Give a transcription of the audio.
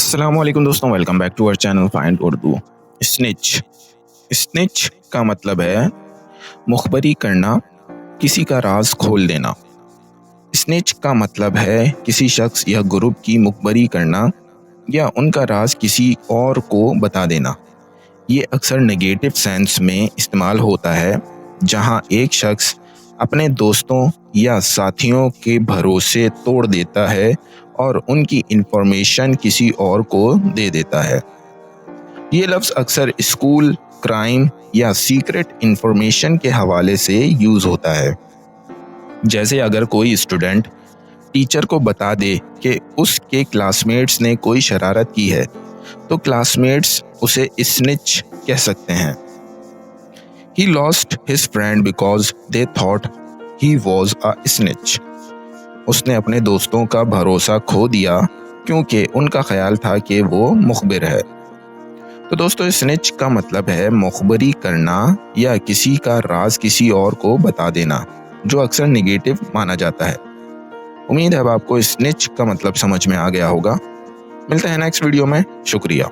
अस्सलाम वालेकुम दोस्तों, welcome back to our channel find Urdu. Snitch snitch का मतलब है मुखबरी करना, किसी का राज खोल देना। स्निच का मतलब है किसी शख्स या ग्रुप की मुखबरी करना या उनका राज किसी और को बता देना। ये अक्सर नेगेटिव सेंस में इस्तेमाल होता है, जहां एक शख्स अपने दोस्तों या साथियों के भरोसे तोड़ देता है और उनकी इंफॉर्मेशन किसी और को दे देता है। ये लफ्ज़ अक्सर स्कूल, क्राइम या सीक्रेट इंफॉर्मेशन के हवाले से यूज़ होता है। जैसे अगर कोई स्टूडेंट टीचर को बता दे कि उसके क्लासमेट्स ने कोई शरारत की है, तो क्लासमेट्स उसे स्निच कह सकते हैं। He lost his friend because they thought he was a snitch. उसने अपने दोस्तों का भरोसा खो दिया क्योंकि उनका ख्याल था कि वो मुखबिर है। तो दोस्तों, स्निच का मतलब है मुखबरी करना या किसी का राज किसी और को बता देना, जो अक्सर नेगेटिव माना जाता है। उम्मीद है अब आपको स्निच का मतलब समझ में आ गया होगा। मिलते हैं नेक्स्ट वीडियो में। शुक्रिया।